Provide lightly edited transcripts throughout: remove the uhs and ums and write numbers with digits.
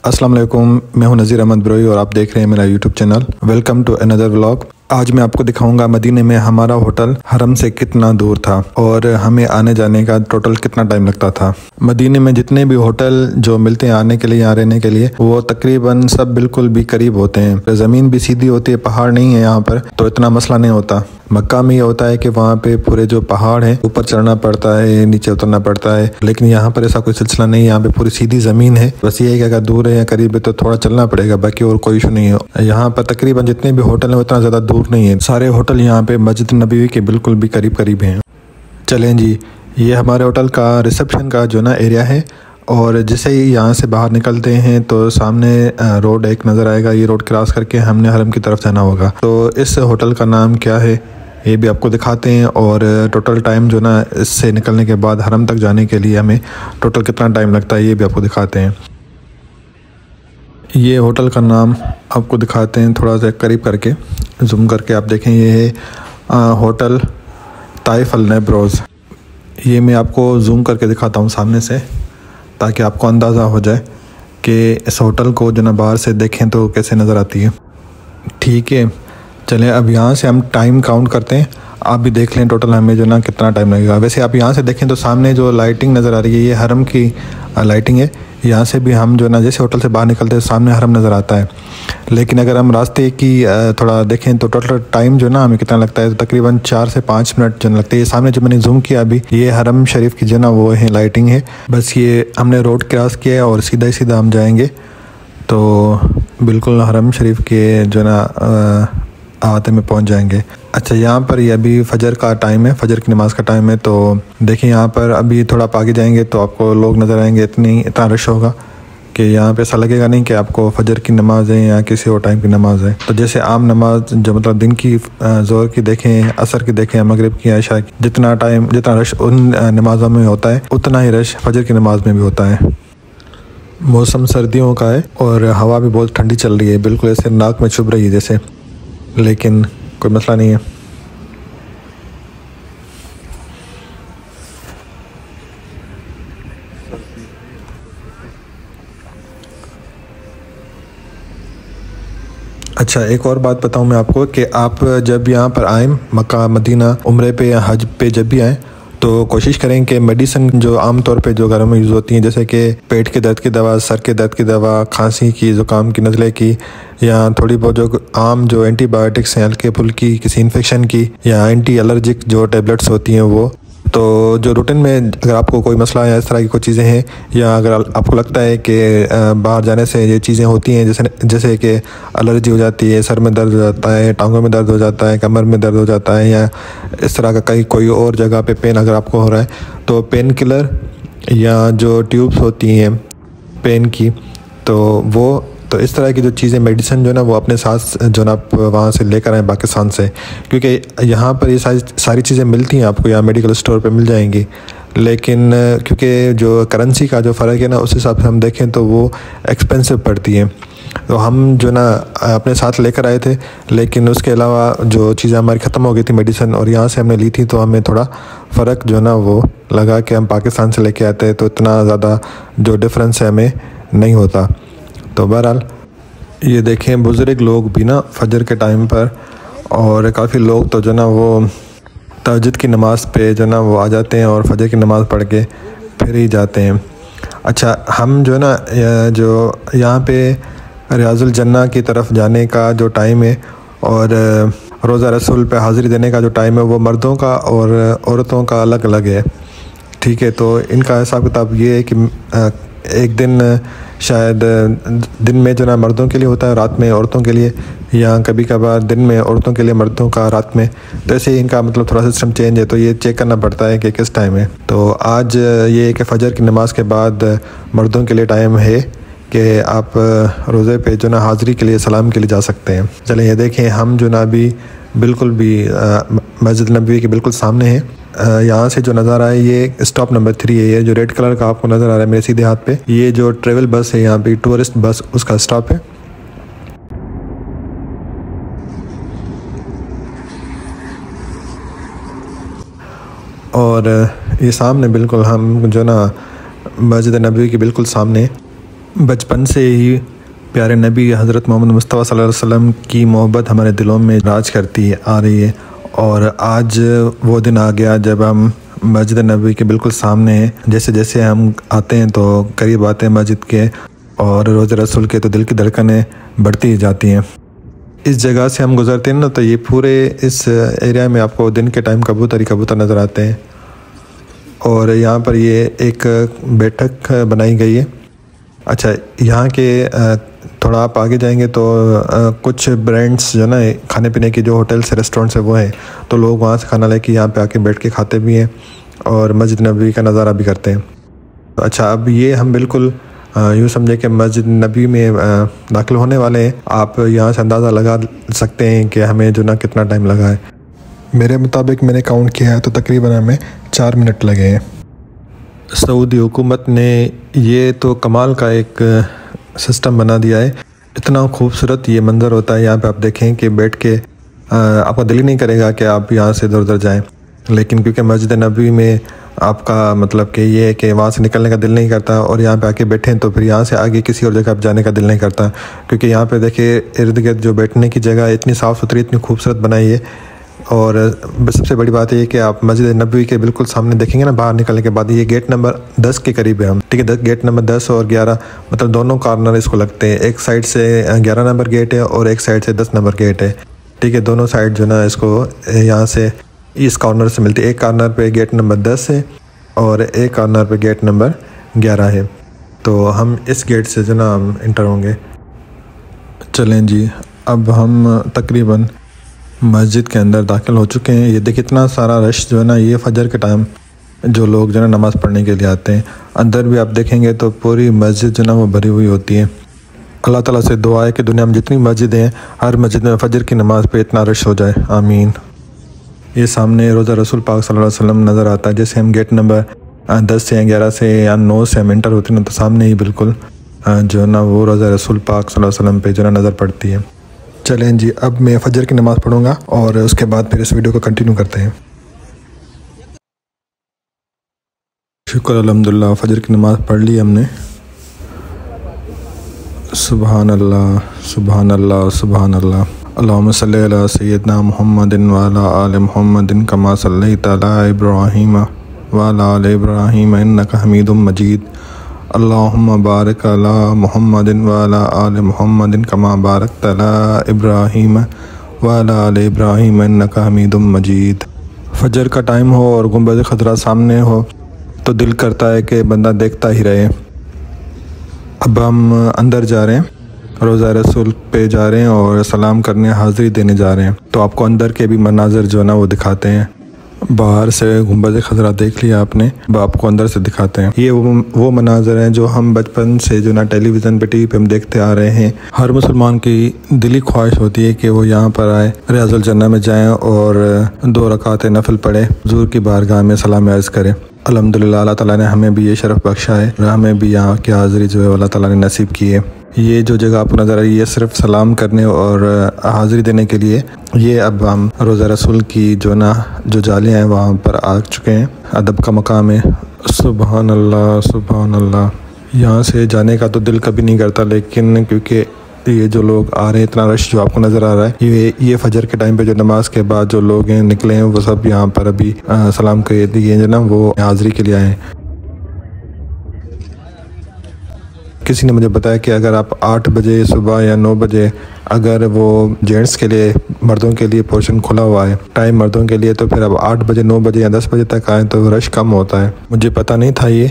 अस्सलाम वालेकुम, मैं हूं नज़ीर अहमद ब्रोई और आप देख रहे हैं मेरा YouTube channel. Welcome to another vlog. आज मैं आपको दिखाऊंगा मदीने में हमारा होटल हरम से कितना दूर था और हमें आने जाने का टोटल कितना टाइम लगता था। मदीने में जितने भी होटल जो मिलते हैं आने के लिए, यहाँ रहने के लिए, वो तकरीबन सब बिल्कुल भी करीब होते हैं। ज़मीन भी सीधी होती है, पहाड़ नहीं है यहाँ पर, तो इतना मसला नहीं होता। मक्का में ये होता है कि वहाँ पे पूरे जो पहाड़ हैं ऊपर चढ़ना पड़ता है, नीचे उतरना पड़ता है, लेकिन यहाँ पर ऐसा कोई सिलसिला नहीं है। यहाँ पे पूरी सीधी ज़मीन है। बस ये है कि अगर दूर है या करीब है तो थोड़ा चलना पड़ेगा, बाकी और कोई इशू नहीं है। यहाँ पर तकरीबन जितने भी होटल हैं उतना ज़्यादा दूर नहीं है। सारे होटल यहाँ पे मस्जिद नबवी के बिल्कुल भी करीब करीब हैं। चलें जी, ये हमारे होटल का रिसेप्शन का जो ना एरिया है, और जैसे ही यहाँ से बाहर निकलते हैं तो सामने रोड एक नज़र आएगा। ये रोड क्रॉस करके हमने हरम की तरफ जाना होगा। तो इस होटल का नाम क्या है ये भी आपको दिखाते हैं, और टोटल टाइम जो ना इससे निकलने के बाद हरम तक जाने के लिए हमें टोटल कितना टाइम लगता है ये भी आपको दिखाते हैं। ये होटल का नाम आपको दिखाते हैं, थोड़ा सा करीब करके जूम करके आप देखें। ये है होटल ताइफ अल नेब्रोज़। ये मैं आपको जूम करके दिखाता हूँ सामने से, ताकि आपको अंदाज़ा हो जाए कि इस होटल को जो ना बाहर से देखें तो कैसे नज़र आती है। ठीक है, चलें अब यहाँ से हम टाइम काउंट करते हैं। आप भी देख लें टोटल हमें जो ना कितना टाइम लगेगा। वैसे आप यहाँ से देखें तो सामने जो लाइटिंग नज़र आ रही है ये हरम की लाइटिंग है। यहाँ से भी हम जो ना जैसे होटल से बाहर निकलते हैं सामने हरम नज़र आता है। लेकिन अगर हम रास्ते की थोड़ा देखें तो टोटल टाइम जो ना हमें कितना लगता है, तो तकरीबन 4 से 5 मिनट जो लगते हैं। ये सामने जो मैंने जूम किया अभी, ये हरम शरीफ की जो ना वो है लाइटिंग है। बस ये हमने रोड क्रॉस किया और सीधा ही सीधा हम जाएंगे तो बिल्कुल हरम शरीफ के जो ना आते में पहुंच जाएंगे। अच्छा, यहाँ पर ये अभी फजर का टाइम है, फजर की नमाज़ का टाइम है। तो देखिए यहाँ पर अभी थोड़ा आप आगे जाएंगे तो आपको लोग नज़र आएंगे। इतना रश होगा कि यहाँ पे ऐसा लगेगा नहीं कि आपको फजर की नमाज़ है या किसी और टाइम की नमाज़ है। तो जैसे आम नमाज जो मतलब दिन की ज़ोहर की देखें, असर की देखें, मगरिब की, इशा की, जितना रश उन नमाज़ों में होता है उतना ही रश फजर की नमाज में भी होता है। मौसम सर्दियों का है और हवा भी बहुत ठंडी चल रही है, बिल्कुल ऐसे नाक में चुभ रही है जैसे, लेकिन कोई मसला नहीं है। अच्छा, एक और बात बताऊं मैं आपको कि आप जब यहाँ पर आएँ मक्का मदीना उम्रे पे या हज पे जब भी आएँ तो कोशिश करें कि मेडिसिन जो आम तौर पे जो घरों में यूज़ होती हैं, जैसे कि पेट के दर्द की दवा, सर के दर्द की दवा, खांसी की, ज़ुकाम की, नज़ले की, या थोड़ी बहुत जो आम जो एंटीबायोटिक्स हैं हल्के फुल्की किसी इन्फेक्शन की, या एंटी एलर्जिक जो टेबलेट्स होती हैं वो। तो जो रूटीन में अगर आपको कोई मसला या इस तरह की कोई चीज़ें हैं, या अगर आपको लगता है कि बाहर जाने से ये चीज़ें होती हैं, जैसे कि एलर्जी हो जाती है, सर में दर्द हो जाता है, टांगों में दर्द हो जाता है, कमर में दर्द हो जाता है, या इस तरह का कोई और जगह पे पेन अगर आपको हो रहा है, तो पेन किलर या जो ट्यूब्स होती हैं पेन की, तो इस तरह की जो चीज़ें मेडिसिन जो ना वो अपने साथ जो ना आप वहाँ से लेकर आएँ पाकिस्तान से, क्योंकि यहाँ पर ये सारी चीज़ें मिलती हैं आपको, यहाँ मेडिकल स्टोर पे मिल जाएंगी। लेकिन क्योंकि जो करेंसी का जो फ़र्क है ना उस हिसाब से हम देखें तो वो एक्सपेंसिव पड़ती है। तो हम जो ना अपने साथ लेकर आए थे, लेकिन उसके अलावा जो चीज़ें हमारी ख़त्म हो गई थी मेडिसिन, और यहाँ से हमने ली थी, तो हमें थोड़ा फ़र्क जो ना वो लगा कि हम पाकिस्तान से लेके आते हैं तो इतना ज़्यादा जो डिफरेंस है हमें नहीं होता। तो बहरहाल ये देखें बुज़ुर्ग लोग भी ना फजर के टाइम पर, और काफ़ी लोग तो जो ना वो तहज्जुद की नमाज़ पे जो ना वो आ जाते हैं और फजर की नमाज़ पढ़ के फिर ही जाते हैं। अच्छा, हम जो ना जो यहाँ पे रियाजुल जन्ना की तरफ जाने का जो टाइम है और रोज़ा रसूल पे हाज़िरी देने का जो टाइम है वो मर्दों का और औरतों का अलग अलग है। ठीक है, तो इनका हिसाब किताब ये है कि एक दिन शायद दिन में जो ना मर्दों के लिए होता है, रात में औरतों के लिए, या कभी कभार दिन में औरतों के लिए मर्दों का रात में। तो ऐसे ही इनका मतलब थोड़ा सिस्टम चेंज है, तो ये चेक करना पड़ता है कि किस टाइम है। तो आज ये है कि फ़जर की नमाज़ के बाद मर्दों के लिए टाइम है कि आप रोज़े पे जो ना हाज़िरी के लिए सलाम के लिए जा सकते हैं। चलें ये देखें, हम जो ना अभी बिल्कुल भी मस्जिद नबवी के बिल्कुल सामने है। यहाँ से जो नज़ारा है ये स्टॉप नंबर 3 है। ये जो रेड कलर का आपको नज़र आ रहा है मेरे सीधे हाथ पे, ये जो ट्रेवल बस है यहाँ पे टूरिस्ट बस, उसका स्टॉप है। और ये सामने बिल्कुल हम जो ना मस्जिद नबवी के बिल्कुल सामने बचपन से ही प्यारे नबी हज़रत मोहम्मद मुस्तफ़ा सल्लल्लाहु अलैहि वसल्लम की मोहब्बत हमारे दिलों में राज करती आ रही है। और आज वो दिन आ गया जब हम मस्जिद नबी के बिल्कुल सामने हैं। जैसे जैसे हम आते हैं तो करीब आते हैं मस्जिद के और रोज़े रसूल के, तो दिल की धड़कनें बढ़ती ही जाती हैं। इस जगह से हम गुज़रते हैं ना, तो ये पूरे इस एरिया में आपको दिन के टाइम कबूतर ही कबूतर नज़र आते हैं। और यहाँ पर ये एक बैठक बनाई गई है। अच्छा, यहाँ के थोड़ा आप आगे जाएंगे तो कुछ ब्रांड्स जो ना खाने पीने की जो होटल्स रेस्टोरेंट्स है वो हैं, तो लोग वहाँ से खाना लेके यहाँ पे आके बैठ के खाते भी हैं और मस्जिद नबी का नज़ारा भी करते हैं। अच्छा, अब ये हम बिल्कुल यूँ समझे कि मस्जिद नबी में दाखिल होने वाले हैं। आप यहाँ से अंदाज़ा लगा सकते हैं कि हमें जो ना कितना टाइम लगा है। मेरे मुताबिक मैंने काउंट किया है तो तकरीबन हमें 4 मिनट लगे हैं। सऊदी हुकूमत ने ये तो कमाल का एक सिस्टम बना दिया है। इतना खूबसूरत ये मंज़र होता है। यहाँ पे आप देखें कि बैठ के आपका दिल ही नहीं करेगा कि आप यहाँ से इधर उधर जाएँ, लेकिन क्योंकि मस्जिद नबी में आपका मतलब कि ये है कि वहाँ से निकलने का दिल नहीं करता और यहाँ पे आके बैठें तो फिर यहाँ से आगे किसी और जगह पर जाने का दिल नहीं करता। क्योंकि यहाँ पे देखिए इर्द गिर्द जो बैठने की जगह इतनी साफ़ सुथरी, इतनी खूबसूरत बनाई है। और सबसे बड़ी बात ये है कि आप मस्जिद नबवी के बिल्कुल सामने देखेंगे ना, बाहर निकलने के बाद ये गेट नंबर 10 के करीब है हम, ठीक है। गेट नंबर 10 और 11 मतलब दोनों कॉर्नर इसको लगते हैं। एक साइड से 11 नंबर गेट है और एक साइड से 10 नंबर गेट है, ठीक है। दोनों साइड जो ना इसको यहाँ से इस कॉर्नर से मिलती है। एक कॉर्नर पे गेट नंबर 10 है और एक कॉर्नर पे गेट नंबर 11 है। तो हम इस गेट से जो ना हम इंटर होंगे। चलें जी, अब हम तकरीबन मस्जिद के अंदर दाखिल हो चुके हैं। ये देखिए इतना सारा रश जो है ना, ये फजर के टाइम जो लोग जो है ना नमाज़ पढ़ने के लिए आते हैं। अंदर भी आप देखेंगे तो पूरी मस्जिद जो ना वो भरी हुई होती है। अल्लाह ताला से दुआ है कि दुनिया में जितनी मस्जिदें हैं हर मस्जिद में फजर की नमाज़ पे इतना रश हो जाए, आमीन। ये सामने रोज़ा रसूल पाक सल्लल्लाहु अलैहि वसल्लम नज़र आता है। जैसे हम गेट नंबर 10 से या 11 से या 9 से हम इंटर होते हैं तो सामने ही बिल्कुल जो है ना वो रोज़ा रसूल पाक सल्लल्लाहु अलैहि वसल्लम पे जो ना नज़र पड़ती है। चलें जी, अब मैं फ़जर की नमाज़ पढ़ूँगा और उसके बाद फिर इस वीडियो को कंटिन्यू करते हैं। शुक्र अल्हम्दुलिल्लाह, फ़जर की नमाज़ पढ़ ली हमने। सुबहान अल्लाह सुबहान अल्लाह सुबहान अल्लाह। अल्लाहुम्मा सल्लि अला सय्यिदना मुहम्मदिन व अला आलि मुहम्मदिन कमा सल्लैता अला इब्राहीम व अला आलि इब्राहीम इन्नका हमीदुम मजीद। अल्लाहुम्मा बारिक अला मुहम्मदिन व अला आलि मुहम्मदिन कमा बारकता अला इब्राहीम व अला आलि इब्राहीम इन्नका हमीदुम मजीद। फजर का टाइम हो और गुंबद खतरा सामने हो तो दिल करता है कि बंदा देखता ही रहे। अब हम अंदर जा रहे हैं, रोज़ा रसूल पे जा रहे हैं और सलाम करने, हाज़िरी देने जा रहे हैं। तो आपको अंदर के भी मनाज़र जो है ना वो दिखाते हैं। बाहर से गुंबद खतरा देख लिया आपने, अब आपको अंदर से दिखाते हैं। ये वो मनाज़र हैं जो हम बचपन से जो ना टेलीविज़न पे, टीवी पे हम देखते आ रहे हैं। हर मुसलमान की दिली ख्वाहिश होती है कि वो यहाँ पर आए, रियाज़ुल जन्नह में जाएँ और 2 रकात नफल पढ़े, हुज़ूर की बारगाह में सलाम अर्ज़ करें। अल्हम्दुलिल्लाह, अल्लाह ताला ने हमें भी ये शरफ़ बख्शा है, हमें भी यहाँ की हाज़िरी जो है अल्लाह ताला ने नसीब की है। ये जो जगह आपको नज़र आई है सिर्फ सलाम करने और हाज़िरी देने के लिए। ये अब हम रोज़ा रसूल की जो ना जो जालियाँ हैं वहाँ पर आ चुके हैं। अदब का मकाम है। सुबहान अल्लाह सुबहान अल्लाह। यहाँ से जाने का तो दिल कभी नहीं करता, लेकिन क्योंकि ये जो लोग आ रहे हैं, इतना रश जो आपको नज़र आ रहा है, ये फजर के टाइम पे जो नमाज के बाद जो लोग हैं निकले हैं वो सब यहाँ पर अभी सलाम के लिए जो ना वो हाज़िरी के लिए आए हैं। किसी ने मुझे बताया कि अगर आप 8 बजे सुबह या 9 बजे अगर वो जेंट्स के लिए, मर्दों के लिए पोर्शन खुला हुआ है टाइम मर्दों के लिए, तो फिर अब 8 बजे 9 बजे या 10 बजे तक आए तो रश कम होता है। मुझे पता नहीं था ये,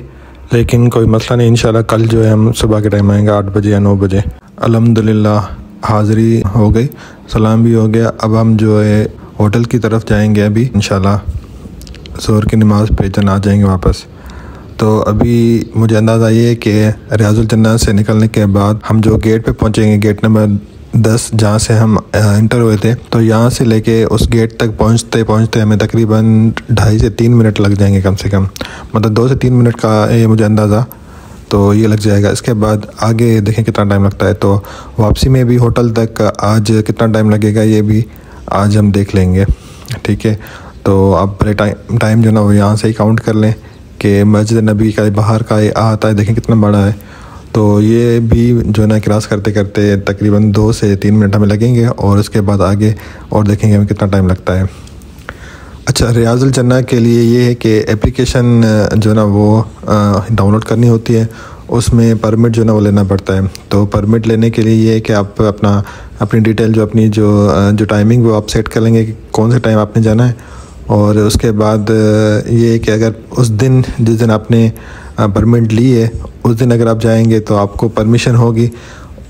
लेकिन कोई मसला नहीं, इंशाल्लाह कल जो है हम सुबह के टाइम आएंगे 8 बजे या 9 बजे। अल्हम्दुलिल्लाह हाज़िरी हो गई, सलाम भी हो गया। अब हम जो है होटल की तरफ जाएंगे अभी इंशाल्लाह, ज़ोहर की नमाज़ पे जन आ जाएंगे वापस। तो अभी मुझे अंदाज़ा ये है कि रियाज़ुल जन्नह से निकलने के बाद हम जो गेट पे पहुंचेंगे, गेट नंबर 10 जहाँ से हम इंटर हुए थे, तो यहाँ से लेके उस गेट तक पहुँचते पहुँचते हमें तकरीबन 2.5 से 3 मिनट लग जाएंगे कम से कम, मतलब 2 से 3 मिनट का ये मुझे अंदाज़ा तो ये लग जाएगा। इसके बाद आगे देखें कितना टाइम लगता है। तो वापसी में भी होटल तक आज कितना टाइम लगेगा ये भी आज हम देख लेंगे, ठीक है। तो आप पहले टाइम जो ना वो यहाँ से ही काउंट कर लें कि मस्जिद नबी का बाहर का आता है, देखें कितना बड़ा है। तो ये भी जो है ना क्रॉस करते करते तकरीबन 2 से 3 मिनट हमें लगेंगे और उसके बाद आगे और देखेंगे हमें कितना टाइम लगता है। अच्छा, रियाजुल जन्नह के लिए ये है कि एप्लीकेशन जो है ना वो डाउनलोड करनी होती है, उसमें परमिट जो है ना वो लेना पड़ता है। तो परमिट लेने के लिए ये है कि आप अपनी डिटेल जो टाइमिंग वो आप सेट कर लेंगे कि कौन से टाइम आपने जाना है। और उसके बाद ये है कि अगर उस दिन जिस दिन आपने परमिट ली है उस दिन अगर आप जाएंगे तो आपको परमिशन होगी।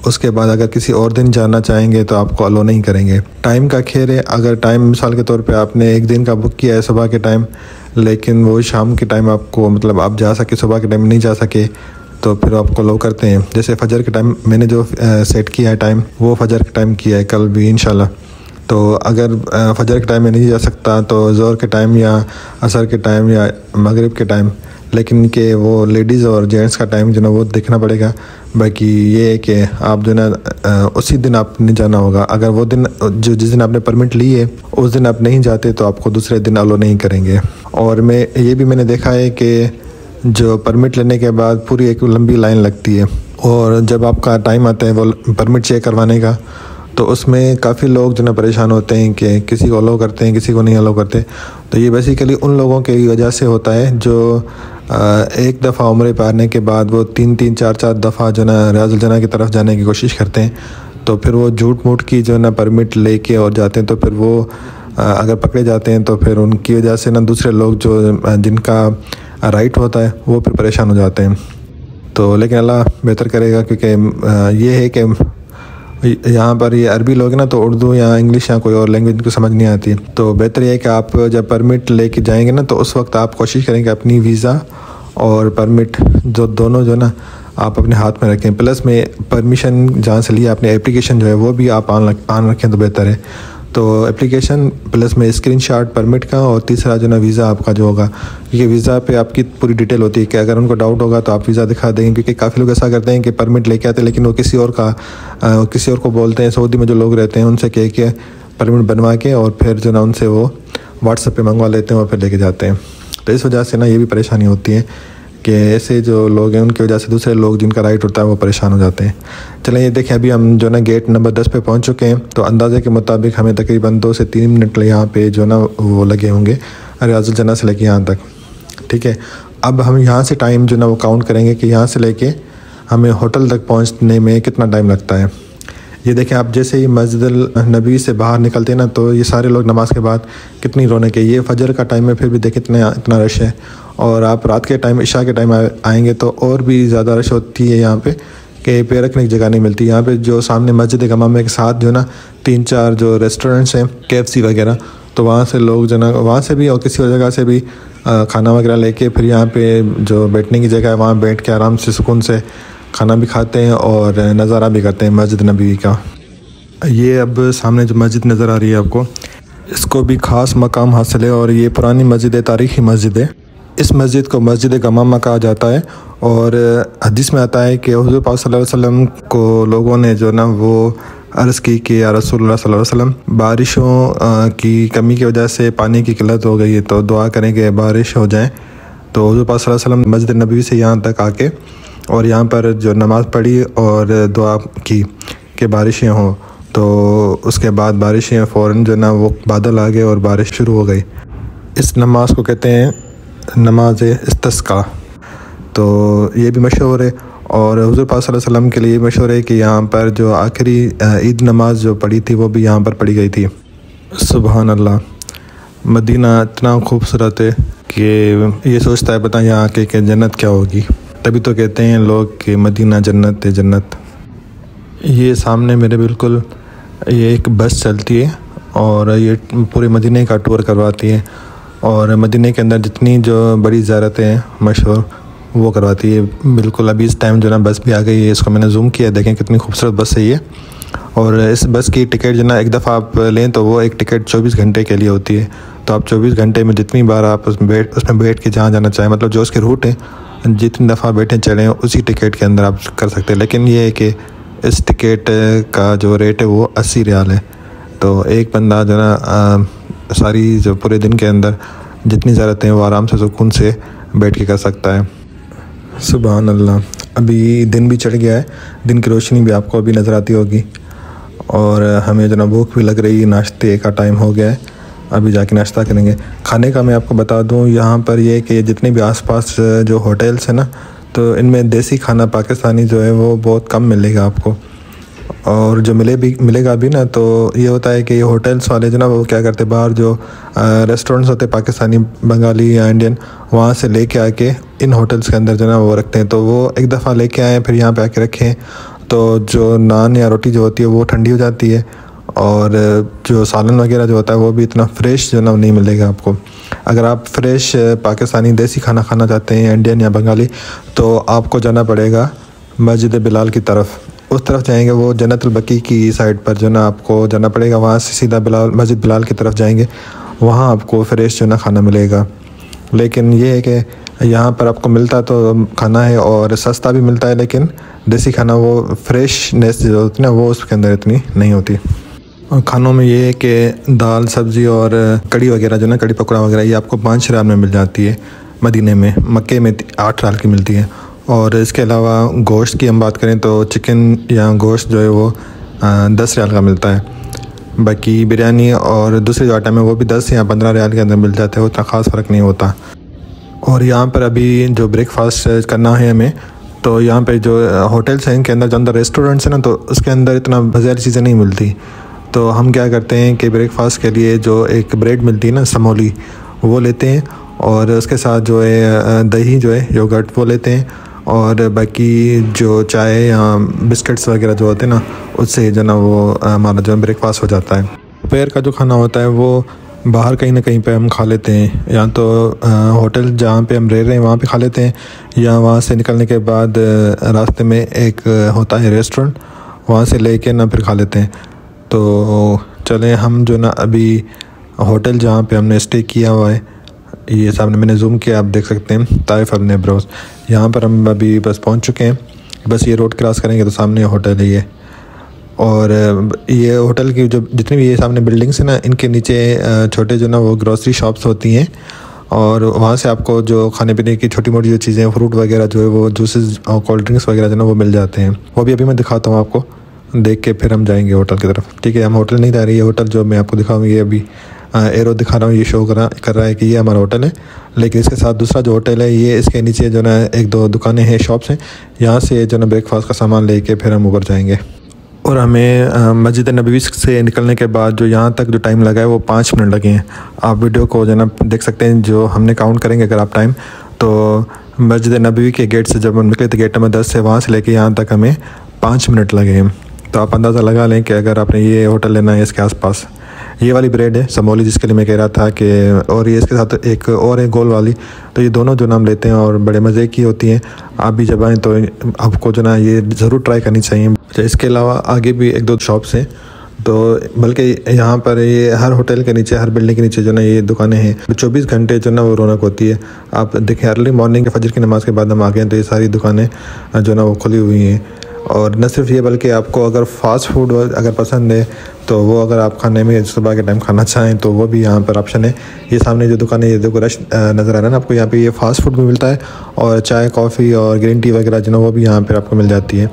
उसके बाद अगर किसी और दिन जाना चाहेंगे तो आपको अलो नहीं करेंगे। टाइम का खेर है, अगर टाइम मिसाल के तौर पे आपने एक दिन का बुक किया है सुबह के टाइम, लेकिन वो शाम के टाइम आपको मतलब आप जा सके, सुबह के टाइम नहीं जा सके, तो फिर आपको अलो करते हैं। जैसे फजर के टाइम मैंने जो सेट किया है टाइम, वो फजर के टाइम किया है कल भी इंशाल्लाह। तो अगर फजर के टाइम में नहीं जा सकता तो ज़ोहर के टाइम या असर के टाइम या मगरिब के टाइम, लेकिन कि वो लेडीज़ और जेंट्स का टाइम जो ना वो देखना पड़ेगा। बाकी ये है कि आप जो ना उसी दिन आपने जाना होगा। अगर वो दिन जिस दिन आपने परमिट ली है उस दिन आप नहीं जाते तो आपको दूसरे दिन अलो नहीं करेंगे। और मैंने देखा है कि जो परमिट लेने के बाद पूरी एक लंबी लाइन लगती है, और जब आपका टाइम आता है वो परमिट चेक करवाने का, तो उसमें काफ़ी लोग जो ना परेशान होते हैं कि किसी को अलो करते हैं, किसी को नहीं अलो करते। तो ये बेसिकली उन लोगों की वजह से होता है जो एक दफ़ा उम्र पारने के बाद वो 3-3, 4-4 दफ़ा जो ना रियाजुल जन्नह की तरफ जाने की कोशिश करते हैं। तो फिर वो झूठ मूठ की जो ना परमिट लेके और जाते हैं, तो फिर वो अगर पकड़े जाते हैं तो फिर उनकी वजह से ना दूसरे लोग जो जिनका राइट होता है वो फिर परेशान हो जाते हैं। तो लेकिन अल्लाह बेहतर करेगा, क्योंकि ये है कि यहाँ पर ये अरबी लोग ना तो उर्दू या इंग्लिश या कोई और लैंग्वेज को समझ नहीं आती। तो बेहतर ये है कि आप जब परमिट लेके जाएंगे ना तो उस वक्त आप कोशिश करें कि अपनी वीज़ा और परमिट जो दोनों जो ना आप अपने हाथ में रखें। प्लस में परमिशन जहाँ से लिया आपने एप्लीकेशन जो है वो भी आप ऑन रखें तो बेहतर है। तो एप्लीकेशन प्लस में स्क्रीनशॉट परमिट का, और तीसरा जो ना वीज़ा आपका जो होगा, क्योंकि वीज़ा पे आपकी पूरी डिटेल होती है कि अगर उनको डाउट होगा तो आप वीज़ा दिखा देंगे। क्योंकि काफ़ी लोग ऐसा करते हैं कि परमिट लेके आते हैं लेकिन वो किसी और को बोलते हैं। सऊदी में जो लोग रहते हैं उनसे कह के परमिट बनवा के और फिर जो ना उनसे वो व्हाट्सएप पे मंगवा लेते हैं और फिर लेके जाते हैं। तो इस वजह से ना ये भी परेशानी होती है कि ऐसे जो लोग हैं उनकी वजह से दूसरे लोग जिनका राइट होता है वो परेशान हो जाते हैं। चलें, ये देखें अभी हम जो ना गेट नंबर 10 पे पहुंच चुके हैं। तो अंदाजे के मुताबिक हमें तकरीबन 2 से 3 मिनट यहाँ पे जो ना वो लगे होंगे रियाजुल जन्नह से लेके यहाँ तक। ठीक है, अब हम यहाँ से टाइम जो ना वो काउंट करेंगे कि यहाँ से लेके हमें होटल तक पहुँचने में कितना टाइम लगता है। ये देखें, आप जैसे ही मस्जिद नबी से बाहर निकलते हैं ना तो ये सारे लोग नमाज के बाद कितनी रौनक है। ये फजर का टाइम है फिर भी देखें इतना रश है, और आप रात के टाइम इशा के टाइम आएंगे तो और भी ज़्यादा रश होती है यहाँ पे कि पैर रखने की जगह नहीं मिलती। यहाँ पे जो सामने मस्जिद गमामा के साथ जो ना 3-4 जो रेस्टोरेंट्स हैं, KFC वगैरह, तो वहाँ से लोग जो ना वहाँ से भी और किसी और जगह से भी खाना वगैरह लेके फिर यहाँ पे जो बैठने की जगह है वहाँ बैठ के आराम से सुकून से खाना भी खाते हैं और नज़ारा भी करते हैं मस्जिद नबी का। ये अब सामने जो मस्जिद नज़र आ रही है आपको, इसको भी ख़ास मकाम हासिल है और ये पुरानी मस्जिद है, तारीख़ी मस्जिद है। इस मस्जिद को मस्जिद गमामा कहा जाता है। और हदीस में आता है कि हुज़ूर पाक सल्लल्लाहु अलैहि वसल्लम को लोगों ने जो ना वो अर्ज़ की कि या रसूलुल्लाह सल्लल्लाहु अलैहि वसल्लम, बारिशों की कमी की वजह से पानी की किल्लत हो गई है तो दुआ करें कि बारिश हो जाए। तो हुज़ूर पाक सल्लल्लाहु अलैहि वसल्लम मस्जिद नबी से यहाँ तक आके और यहाँ पर जो नमाज़ पढ़ी और दुआ की कि बारिशें हों। तो उसके बाद बारिशें फ़ौरन जो ना वो बादल आ गए और बारिश शुरू हो गई। इस नमाज को कहते हैं नमाज इस्तिस्का। तो ये भी मशहूर है और हुज़ूर पाक सल्लल्लाहु अलैहि वसल्लम के लिए मशहूर है कि यहाँ पर जो आखिरी ईद नमाज जो पढ़ी थी वो भी यहाँ पर पढ़ी गई थी। सुभान अल्लाह, मदीना इतना खूबसूरत है कि ये सोचता है पता यहाँ आके कि जन्नत क्या होगी। तभी तो कहते हैं लोग कि मदीना जन्नत है जन्नत। ये सामने मेरे बिल्कुल ये एक बस चलती है और ये पूरे मदीने का टूर करवाती है और मदीने के अंदर जितनी जो बड़ी ज़ियारतें हैं मशहूर वो करवाती है। बिल्कुल अभी इस टाइम जो ना बस भी आ गई है, इसको मैंने जूम किया, देखें कितनी खूबसूरत बस है ये। और इस बस की टिकट जो ना एक दफ़ा आप लें तो वो एक टिकट 24 घंटे के लिए होती है। तो आप 24 घंटे में जितनी बार आप उसमें बैठ के जहाँ जाना चाहें, मतलब जो उसके रूट है जितनी दफ़ा बैठे चढ़ें उसी टिकट के अंदर आप कर सकते हैं। लेकिन ये है कि इस टिकट का जो रेट है वो 80 रियाल है। तो एक बंदा जो ना सारी जो पूरे दिन के अंदर जितनी ज़रूरत है वो आराम से सुकून से बैठ के कर सकता है। सुभान अल्लाह। अभी दिन भी चढ़ गया है, दिन की रोशनी भी आपको अभी नज़र आती होगी और हमें जना भूख भी लग रही है। नाश्ते का टाइम हो गया है, अभी जाके नाश्ता करेंगे। खाने का मैं आपको बता दूं यहाँ पर ये कि जितने भी आसपास जो होटल्स हैं ना, तो इनमें देसी खाना पाकिस्तानी जो है वो बहुत कम मिलेगा आपको। और जो मिलेगा भी ना, तो ये होता है कि ये होटल्स वाले जो ना वो क्या करते हैं, बाहर जो रेस्टोरेंट्स होते हैं पाकिस्तानी, बंगाली या इंडियन, वहाँ से लेके आके इन होटल्स के अंदर जो ना वो रखते हैं। तो वो एक दफ़ा लेके आए फिर यहाँ पे आके रखें, तो जो नान या रोटी जो होती है वो ठंडी हो जाती है और जो सालन वगैरह जो होता है वो भी इतना फ्रेश जो ना नहीं मिलेगा आपको। अगर आप फ्रेश पाकिस्तानी देसी खाना खाना चाहते हैं, इंडियन या बंगाली, तो आपको जाना पड़ेगा मस्जिद बिलाल की तरफ। उस तरफ जाएंगे, वो जन्नतुल बकी की साइड पर जो ना आपको जाना पड़ेगा। वहाँ से सीधा मस्जिद बिलाल की तरफ जाएंगे, वहाँ आपको फ्रेश जो ना खाना मिलेगा। लेकिन ये है कि यहाँ पर आपको मिलता तो खाना है और सस्ता भी मिलता है, लेकिन देसी खाना वो फ्रेशनेस जो होती है ना वो उसके अंदर इतनी नहीं होती। और खानों में ये है कि दाल सब्ज़ी और कड़ी वगैरह जो ना, कड़ी पकौड़ा वगैरह, ये आपको 5 रियाल में मिल जाती है मदीने में। मक्के में 8 रियाल की मिलती है। और इसके अलावा गोश्त की हम बात करें तो चिकन या गोश्त जो है वो 10 रियाल का मिलता है। बाकी बिरयानी और दूसरे जो आइटम है वो भी 10 या 15 रियाल के अंदर मिल जाते हैं, उतना ख़ास फ़र्क नहीं होता। और यहाँ पर अभी जो ब्रेकफास्ट करना है हमें, तो यहाँ पे जो होटल्स हैं इनके अंदर, जो अंदर रेस्टोरेंट्स हैं ना, तो उसके अंदर इतना बाज़ारी चीज़ें नहीं मिलती। तो हम क्या करते हैं कि ब्रेकफास्ट के लिए जो एक ब्रेड मिलती है ना, समोली, वो लेते हैं और उसके साथ जो है दही जो है योगर्ट वो लेते हैं। और बाकी जो चाय या बिस्किट्स वगैरह जो होते हैं ना, उससे जो ना वो हमारा जो ब्रेकफास्ट हो जाता है। दोपहर का जो खाना होता है वो बाहर कहीं ना कहीं पे हम खा लेते हैं, या तो होटल जहाँ पे हम रह रहे हैं वहाँ पे खा लेते हैं, या वहाँ से निकलने के बाद रास्ते में एक होता है रेस्टोरेंट, वहाँ से लेके ना फिर खा लेते हैं। तो चलें हम जो ना अभी होटल जहाँ पे हमने स्टे किया हुआ है, ये सामने मैंने जूम किया, आप देख सकते हैं, ताइफ अल नेब्रोस, यहाँ पर हम अभी बस पहुँच चुके हैं। बस ये रोड क्रॉस करेंगे तो सामने होटल है ये। और ये होटल की जो जितनी भी ये सामने बिल्डिंग्स हैं ना, इनके नीचे छोटे जो ना वो ग्रोसरी शॉप्स होती हैं और वहाँ से आपको जो खाने पीने की छोटी मोटी जो चीज़ें, फ्रूट वगैरह जो है वो, जूसेस और कोल्ड ड्रिंक्स वगैरह जो ना वो मिल जाते हैं। वो भी अभी मैं दिखाता हूँ आपको, देख के फिर हम जाएंगे होटल की तरफ। ठीक है, हम होटल नहीं जा रही है, होटल जो मैं आपको दिखाऊँ ये अभी एरो दिखा रहा हूँ, ये शो कर रहा है कि ये हमारा होटल है। लेकिन इसके साथ दूसरा जो होटल है, ये इसके नीचे जो ना 1-2 दुकानें हैं, शॉप्स हैं, यहाँ से जो ना ब्रेकफास्ट का सामान लेके फिर हम ऊपर जाएंगे। और हमें मस्जिद नबवी से निकलने के बाद जो यहाँ तक जो टाइम लगा है वो 5 मिनट लगे हैं। आप वीडियो को जो ना देख सकते हैं, जो हमने काउंट करेंगे अगर आप टाइम, तो मस्जिद नबवी के गेट से जब हम निकले थे, गेट नंबर 10 से, वहाँ से लेके यहाँ तक हमें 5 मिनट लगे हैं। तो आप अंदाज़ा लगा लें कि अगर आपने ये होटल लेना है इसके आसपास। ये वाली ब्रेड है समोली, जिसके लिए मैं कह रहा था कि, और ये इसके साथ एक और है गोल वाली, तो ये दोनों जो नाम लेते हैं और बड़े मज़े की होती हैं। आप भी जब आएँ तो आपको जो ना ये ज़रूर ट्राई करनी चाहिए। अच्छा, इसके अलावा आगे भी 1-2 शॉप्स हैं, तो बल्कि यहाँ पर ये हर होटल के नीचे, हर बिल्डिंग के नीचे जो ना ये दुकानें हैं, 24 घंटे जो ना वो रौनक होती है। आप देखें, अर्ली मॉर्निंग के फजर की नमाज़ के बाद हम आ गए हैं तो ये सारी दुकानें जो ना वो खुली हुई हैं। और न सिर्फ ये, बल्कि आपको अगर फ़ास्ट फूड अगर पसंद है, तो वो अगर आप खाने में सुबह के टाइम खाना चाहें तो वो भी यहाँ पर ऑप्शन है। ये सामने जो दुकान है, ये देखो रश नज़र आ रहा है ना आपको, यहाँ पे ये फ़ास्ट फूड भी मिलता है और चाय, कॉफ़ी और ग्रीन टी वगैरह जो ना वो भी यहाँ पर आपको मिल जाती है।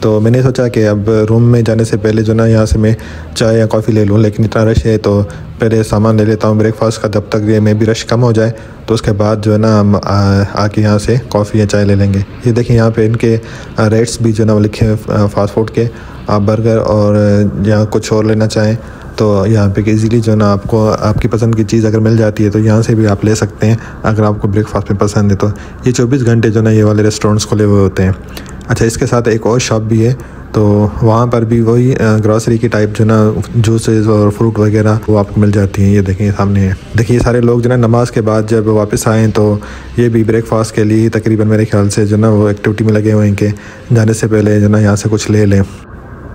तो मैंने सोचा कि अब रूम में जाने से पहले जो ना यहाँ से मैं चाय या कॉफ़ी ले लूँ, लेकिन इतना रश है तो पहले सामान ले लेता हूँ ब्रेकफास्ट का, जब तक ये में भी रश कम हो जाए, तो उसके बाद जो है ना हम आके यहाँ से कॉफ़ी या चाय ले लेंगे। ये देखिए यहाँ पे इनके रेट्स भी जो ना वो लिखे हैं फास्ट फूड के। आप बर्गर और या कुछ और लेना चाहें तो यहाँ पे इजीली जो ना आपको आपकी पसंद की चीज़ अगर मिल जाती है तो यहाँ से भी आप ले सकते हैं, अगर आपको ब्रेकफास्ट में पसंद है तो। ये 24 घंटे जो ना ये वाले रेस्टोरेंट्स खुले हुए होते हैं। अच्छा, इसके साथ एक और शॉप भी है, तो वहाँ पर भी वही ग्रॉसरी की टाइप जो ना जूसेस और फ्रूट वगैरह वो आपको मिल जाती हैं। ये देखें सामने है। देखिए सारे लोग जो ना नमाज के बाद जब वापस आएँ तो ये भी ब्रेकफास्ट के लिए तकरीबन मेरे ख्याल से जो ना वो एक्टिविटी में लगे हुए हैं कि जाने से पहले जो ना यहाँ से कुछ ले लें।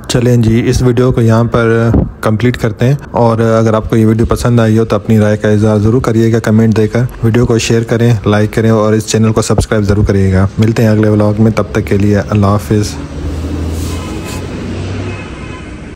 चलें जी, इस वीडियो को यहाँ पर कंप्लीट करते हैं। और अगर आपको ये वीडियो पसंद आई हो तो अपनी राय का इज़हार ज़रूर करिएगा कमेंट देकर। वीडियो को शेयर करें, लाइक करें और इस चैनल को सब्सक्राइब ज़रूर करिएगा। मिलते हैं अगले व्लॉग में, तब तक के लिए अल्लाह हाफिज़।